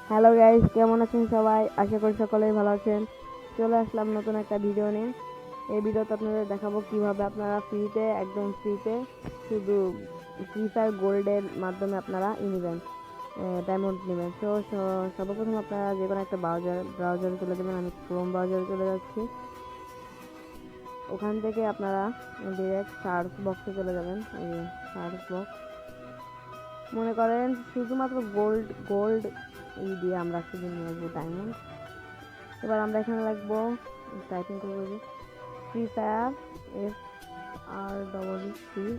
Hello guys, কেমন আছেন সবাই? আশা করি সকলেই ভালো আছেন। চলে আসলাম নতুন একটা ভিডিও নিয়ে। এই ভিডিওতে আপনাদের দেখাবো কিভাবে আপনারা একদম ফ্রিতে শুধু ফ্রি ফায়ার গোল্ডের মাধ্যমে আপনারা নেবেন, ডায়মন্ড নেবেন। তো সর্বপ্রথম আপনারা যে কোনো একটা ব্রাউজারে চলে যাবেন। আমি ক্রোম ব্রাউজারে চলে যাচ্ছি। ওখান থেকে আপনারা ডিরেক্ট সার্চ বক্সে চলে যাবেন। এই সার্চ বক্স, মনে করেন শুধুমাত্র গোল্ড গোল্ড দিয়ে আমরা শুধু নেব ডায়মন্ড। এবার আমরা এখানে লিখবো, টাইপিং করবো যে ফ্রি ফায়ার, FREE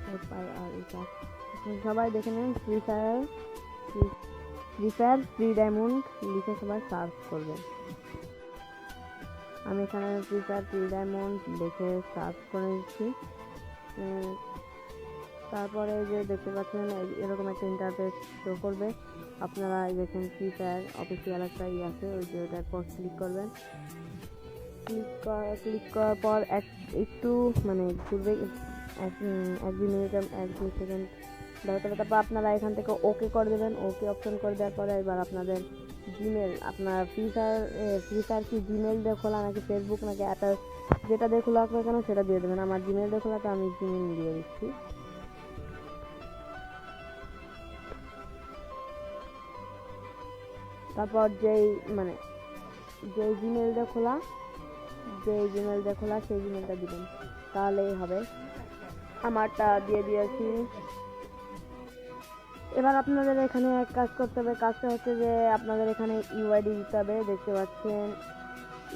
সবাই দেখে নেন ফ্রি ফায়ার ফ্রি ডায়মন্ড লিখে সবাই সার্চ করবেন। আমি এখানে ফ্রি ফায়ার ফ্রি ডায়মন্ড লিখে সার্চ করে নিচ্ছি। তারপরে যে দেখতে পাচ্ছেন এরকম একটা ইন্টারফেস শো করবে। আপনারা দেখেন ফ্রি ফায়ার অফিসিয়াল একটা আছে, ওই যে ওটার পর ক্লিক করবেন। ক্লিক করার পর একটু ঘুরবে, 1-2 সেকেন্ড দরকার। তারপর আপনারা এখান থেকে ওকে করে দেবেন। ওকে অপশন করে দেওয়ার পরে এবার আপনাদের জিমেল, আপনার ফ্রি ফায়ার কি জিমেল দিয়ে খোলা নাকি ফেসবুক নাকি অ্যাপের যেটা দিয়ে খোলা হবে কেন সেটা দিয়ে দেবেন। আমার জিমেল দিয়ে খোলা, তো আমি জিমেল দিয়ে দিচ্ছি। তারপর যেই জিমেল দিয়ে খোলা সেই জিমেলটা দিবেন, তাহলেই হবে। আমারটা দিয়ে দিয়েছি। এবার আপনাদের এখানে এক কাজ করতে হবে। কাজটা হচ্ছে যে আপনাদের এখানে ইউআইডি দিতে হবে। দেখতে পাচ্ছেন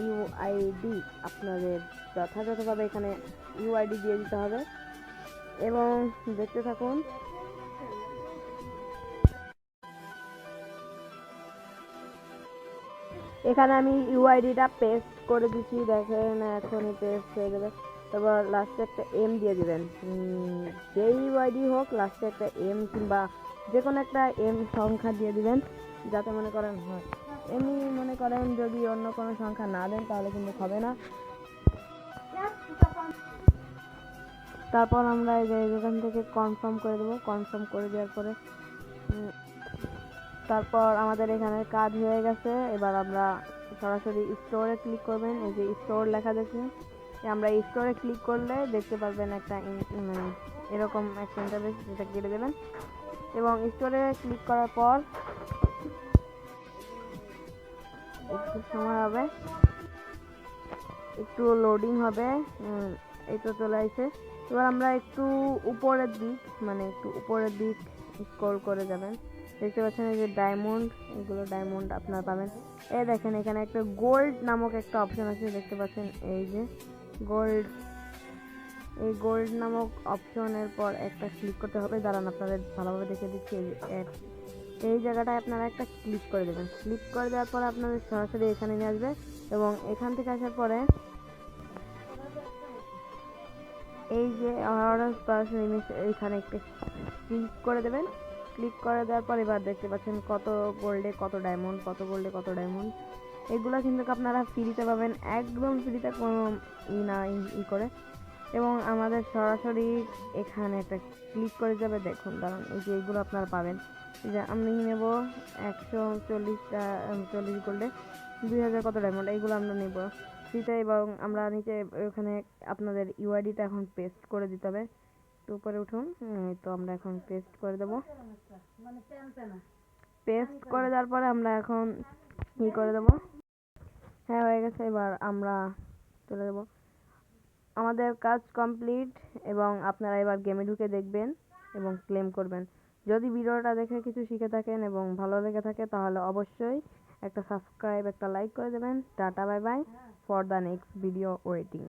ইউআইডি, আপনাদের যথাযথভাবে এখানে ইউআইডি দিয়ে দিতে হবে এবং দেখতে থাকুন। এখানে আমি ইউআইডিটা পেস্ট করে দিচ্ছি, দেখেন এখনই পেস্ট হয়ে যাবে। তারপর লাস্টে একটা এম দিয়ে দিবেন। যে ইউআইডি হোক লাস্টে একটা এম কিংবা যে কোনো একটা এম সংখ্যা দিয়ে দিবেন, যাতে মনে করেন হয়। এমনি মনে করেন যদি অন্য কোনো সংখ্যা না দেন তাহলে কিন্তু হবে না। তারপর আমরা এখান থেকে কনফার্ম করে দেবো। কনফার্ম করে দেওয়ার পরে তারপর আমাদের এখানে কাজ হয়ে গেছে। এবার আমরা সরাসরি স্টোরে ক্লিক করবেন। এই যে স্টোর লেখা দেখুন, আমরা স্টোরে ক্লিক করলে দেখতে পারবেন একটা এরকম একটা ইন্টারফেস, যেটা কেটে দেবেন এবং স্টোরে ক্লিক করার পর একটু সময় হবে, একটু লোডিং হবে। এই তো চলে আসছে। এবার আমরা একটু উপরের দিক স্ক্রল করে যাবেন। দেখতে পাচ্ছেন এই যে ডায়মন্ড, এগুলো ডায়মন্ড আপনারা পাবেন। এই দেখেন এখানে একটা গোল্ড নামক একটা অপশন আছে, দেখতে পাচ্ছেন এই যে গোল্ড। এই গোল্ড নামক অপশনের পর একটা ক্লিক করতে হবে। দাঁড়ান আপনাদের ভালোভাবে দেখে দিচ্ছি। এই জায়গাটায় আপনারা একটা ক্লিক করে দেবেন। ক্লিক করে দেওয়ার পর আপনাদের সরাসরি এখানে নিয়ে আসবে এবং এখান থেকে আসার পরে এই যে এখানে একটা ক্লিক করে দেবেন। ক্লিক করে দেওয়ার পর এবার দেখতে পাচ্ছেন কত গোল্ডে কত ডায়মন্ড। এগুলো কিন্তু আপনারা ফ্রিতে পাবেন, একদম ফ্রিতে, কোনো করে। এবং আমাদের সরাসরি এখানে একটা ক্লিক করে যাবে। দেখুন দাঁড়ান, এই যে এইগুলো আপনারা পাবেন। যে আমি নেব 140 গোল্ডে 2000 কত ডায়মন্ড, এইগুলো আমরা নেব ফ্রিতে। এবং আমরা নিচে ওখানে আপনাদের ইউআইডিটা এখন পেস্ট করে দিতে হবে। একটু উপরে উঠুন। তো আমরা এখন পেস্ট করে দেবো। পেস্ট করে দেওয়ার পরে আমরা এখন করে দেবো। হ্যাঁ, হয়ে গেছে। এবার আমরা চলে যাব। আমাদের কাজ কমপ্লিট এবং আপনারা এবার গেমে ঢুকে দেখবেন এবং ক্লেম করবেন। যদি ভিডিওটা দেখে কিছু শিখে থাকেন এবং ভালো লেগে থাকে তাহলে অবশ্যই একটা সাবস্ক্রাইব, একটা লাইক করে দেবেন। Tata, bye bye. For the next video waiting.